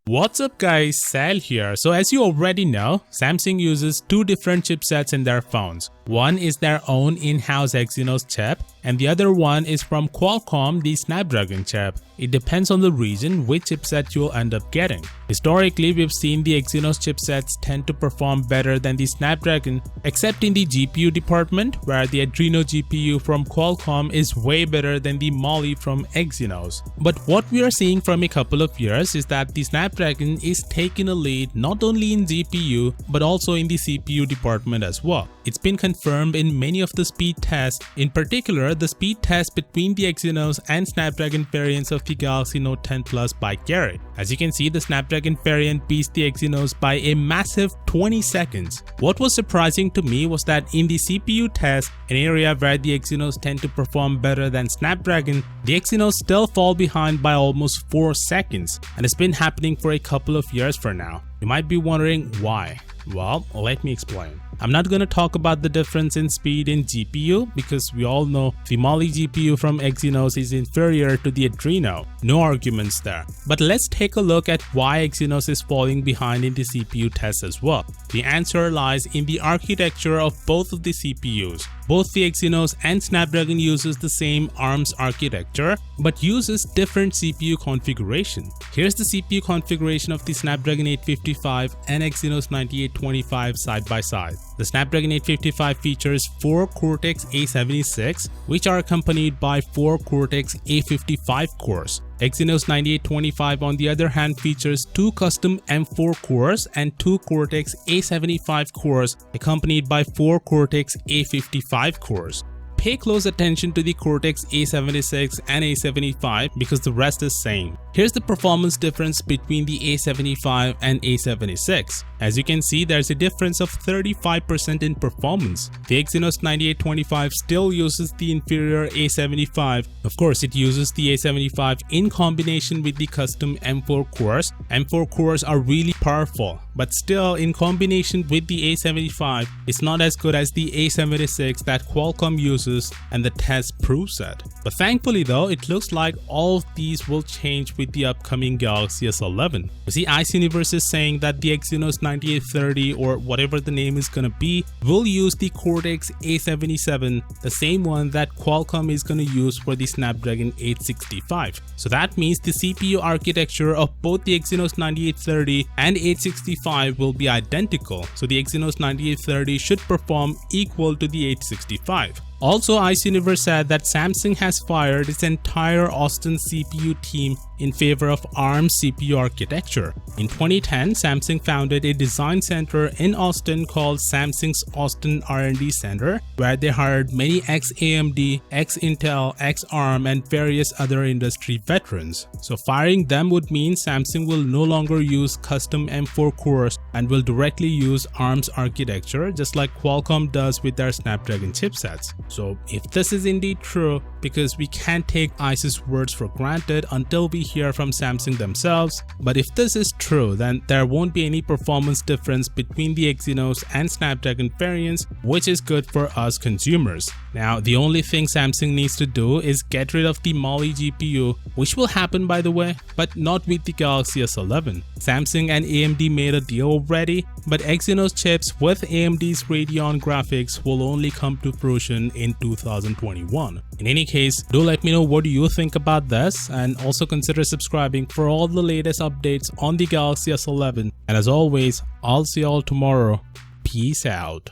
What's up guys, Sal here. So as you already know, Samsung uses two different chipsets in their phones. One is their own in-house Exynos chip and the other one is from Qualcomm, the Snapdragon chip. It depends on the region which chipset you'll end up getting. Historically, we've seen the Exynos chipsets tend to perform better than the Snapdragon, except in the GPU department where the Adreno GPU from Qualcomm is way better than the Mali from Exynos. But what we are seeing from a couple of years is that the Snapdragon is taking a lead not only in GPU but also in the CPU department as well. It's been confirmed in many of the speed tests, in particular the speed test between the Exynos and Snapdragon variants of the Galaxy Note 10 Plus by Garrett. As you can see, the Snapdragon variant beats the Exynos by a massive 20 seconds. What was surprising to me was that in the CPU test, an area where the Exynos tend to perform better than Snapdragon, the Exynos still fall behind by almost 4 seconds, and it's been happening for a couple of years for now. You might be wondering why. Well, let me explain. I'm not going to talk about the difference in speed in GPU because we all know the Mali GPU from Exynos is inferior to the Adreno. No arguments there. But let's take a look at why Exynos is falling behind in the CPU test as well. The answer lies in the architecture of both of the CPUs. Both the Exynos and Snapdragon uses the same ARMS architecture but uses different CPU configuration. Here's the CPU configuration of the Snapdragon 855 and Exynos 9825 side by side. The Snapdragon 855 features 4 Cortex A76, which are accompanied by 4 Cortex A55 cores. Exynos 9825 on the other hand features 2 custom M4 cores and 2 Cortex A75 cores accompanied by 4 Cortex A55 cores. Pay close attention to the Cortex A76 and A75 because the rest is same. Here's the performance difference between the A75 and A76. As you can see, there's a difference of 35% in performance. The Exynos 9825 still uses the inferior A75. Of course, it uses the A75 in combination with the custom M4 cores. M4 cores are really powerful, but still in combination with the A75, it's not as good as the A76 that Qualcomm uses, and the test proves it. But thankfully though, it looks like all of these will change with the upcoming Galaxy S11. You see, Exynos is saying that the Exynos 9830 or whatever the name is gonna be will use the Cortex A77, the same one that Qualcomm is gonna use for the Snapdragon 865. So that means the CPU architecture of both the Exynos 9830 and 865 will be identical. So the Exynos 9830 should perform equal to the 865. Also, Exynos said that Samsung has fired its entire Austin CPU team in favor of ARM CPU architecture. In 2010, Samsung founded a design center in Austin called Samsung's Austin R&D Center, where they hired many ex-AMD, ex-Intel, ex-ARM, and various other industry veterans. So firing them would mean Samsung will no longer use custom M4 cores and will directly use ARM's architecture, just like Qualcomm does with their Snapdragon chipsets. So if this is indeed true, because we can't take ICE's words for granted until we hear from Samsung themselves, but if this is true, then there won't be any performance difference between the Exynos and Snapdragon variants, which is good for us consumers. Now, the only thing Samsung needs to do is get rid of the Mali GPU, which will happen by the way, but not with the Galaxy S11. Samsung and AMD made a deal already, but Exynos chips with AMD's Radeon graphics will only come to fruition in 2021. In any case, do let me know what do you think about this, and also consider subscribing for all the latest updates on the Galaxy S11. And as always, I'll see y'all tomorrow. Peace out.